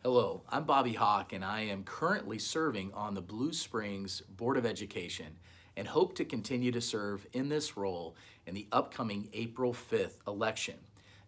Hello, I'm Bobby Hawk, and I am currently serving on the Blue Springs Board of Education and hope to continue to serve in this role in the upcoming April 5th election.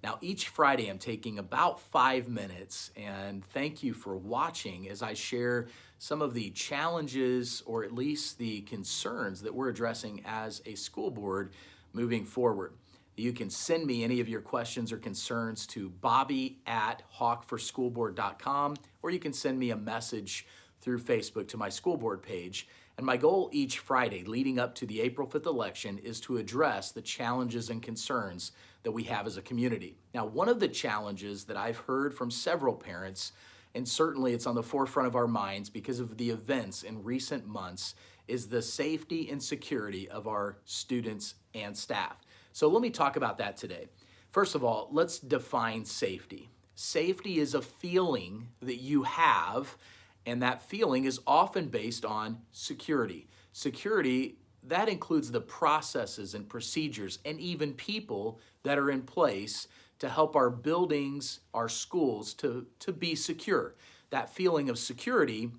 Now, each Friday I'm taking about 5 minutes, and thank you for watching as I share some of the challenges or at least the concerns that we're addressing as a school board moving forward. You can send me any of your questions or concerns to bobby@hawkforschoolboard.com, or you can send me a message through Facebook to my school board page. And my goal each Friday leading up to the April 5th election is to address the challenges and concerns that we have as a community. Now, one of the challenges that I've heard from several parents, and certainly it's on the forefront of our minds because of the events in recent months, is the safety and security of our students and staff. So let me talk about that today. First of all, let's define safety. Safety is a feeling that you have, and that feeling is often based on security. Security, that includes the processes and procedures and even people that are in place to help our buildings, our schools to be secure. That feeling of security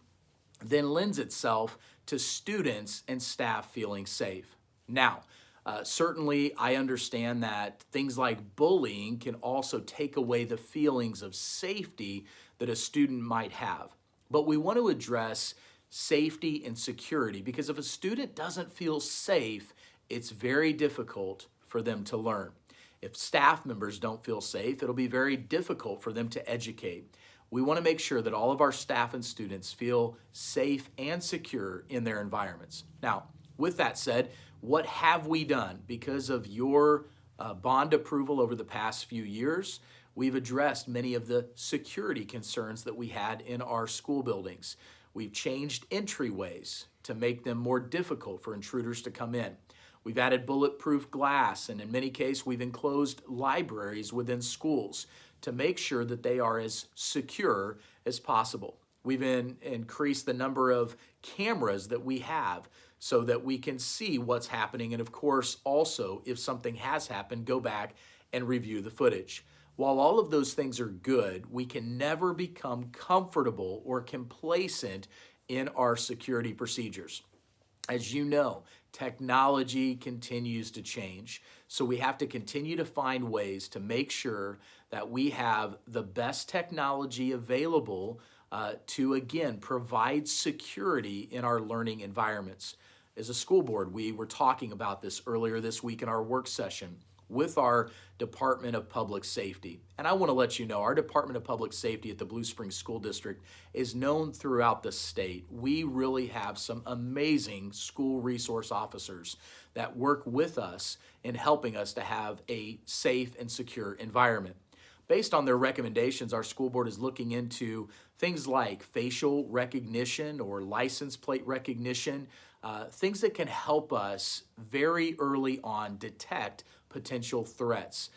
then lends itself to students and staff feeling safe. Now, certainly, I understand that things like bullying can also take away the feelings of safety that a student might have. But we want to address safety and security because if a student doesn't feel safe, it's very difficult for them to learn. If staff members don't feel safe, it'll be very difficult for them to educate. We want to make sure that all of our staff and students feel safe and secure in their environments. Now, with that said, what have we done? Because of your bond approval over the past few years, we've addressed many of the security concerns that we had in our school buildings. We've changed entryways to make them more difficult for intruders to come in. We've added bulletproof glass, and in many cases, we've enclosed libraries within schools to make sure that they are as secure as possible. We've increased the number of cameras that we have so that we can see what's happening. And of course, also, if something has happened, go back and review the footage. While all of those things are good, we can never become comfortable or complacent in our security procedures. As you know, technology continues to change. So we have to continue to find ways to make sure that we have the best technology available to, again, provide security in our learning environments. As a school board, we were talking about this earlier this week in our work session with our Department of Public Safety. And I want to let you know, our Department of Public Safety at the Blue Springs School District is known throughout the state. We really have some amazing school resource officers that work with us in helping us to have a safe and secure environment. Based on their recommendations, our school board is looking into things like facial recognition or license plate recognition, things that can help us very early on detect potential threats.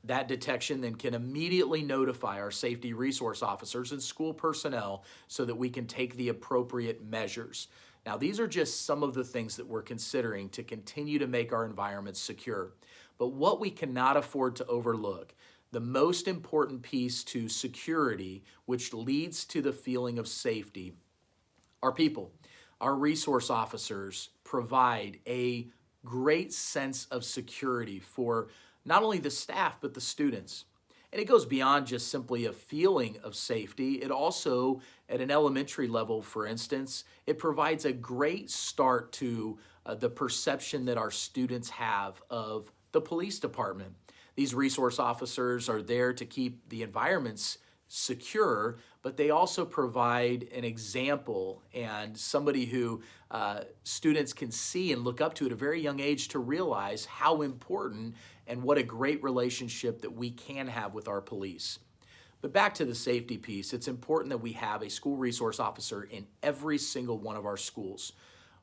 That detection then can immediately notify our safety resource officers and school personnel so that we can take the appropriate measures. Now, these are just some of the things that we're considering to continue to make our environments secure. But what we cannot afford to overlook, the most important piece to security, which leads to the feeling of safety, are people. Our resource officers provide a great sense of security for not only the staff, but the students. And it goes beyond just simply a feeling of safety. It also, at an elementary level, for instance, it provides a great start to the perception that our students have of the police department. These resource officers are there to keep the environments secure, but they also provide an example and somebody who students can see and look up to at a very young age to realize how important and what a great relationship that we can have with our police. But back to the safety piece, it's important that we have a school resource officer in every single one of our schools.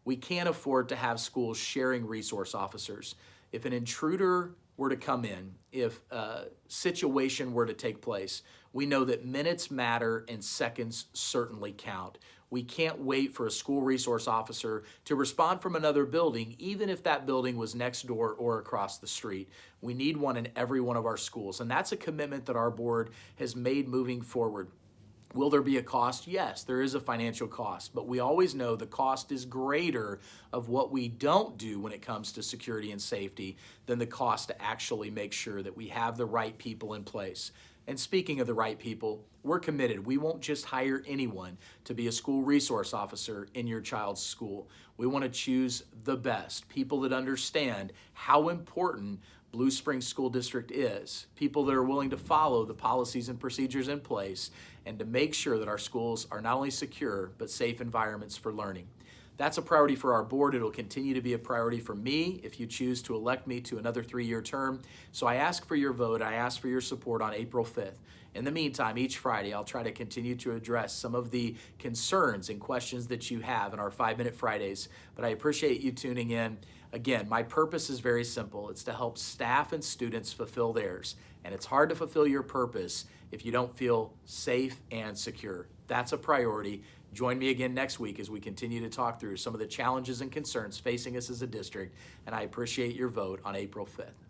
We can't afford to have schools sharing resource officers. If an intruder were to come in, if a situation were to take place, we know that minutes matter and seconds certainly count. We can't wait for a school resource officer to respond from another building, even if that building was next door or across the street. We need one in every one of our schools, and that's a commitment that our board has made moving forward. Will there be a cost? Yes, there is a financial cost, but we always know the cost is greater of what we don't do when it comes to security and safety than the cost to actually make sure that we have the right people in place. And speaking of the right people, we're committed. We won't just hire anyone to be a school resource officer in your child's school. We want to choose the best, people that understand how important Blue Springs School District is, people that are willing to follow the policies and procedures in place and to make sure that our schools are not only secure, but safe environments for learning. That's a priority for our board. It'll continue to be a priority for me if you choose to elect me to another 3-year term. So I ask for your vote. I ask for your support on April 5th. In the meantime, each Friday, I'll try to continue to address some of the concerns and questions that you have in our 5-Minute Fridays. But I appreciate you tuning in. Again, my purpose is very simple. It's to help staff and students fulfill theirs. And it's hard to fulfill your purpose if you don't feel safe and secure. That's a priority. Join me again next week as we continue to talk through some of the challenges and concerns facing us as a district. And I appreciate your vote on April 5th.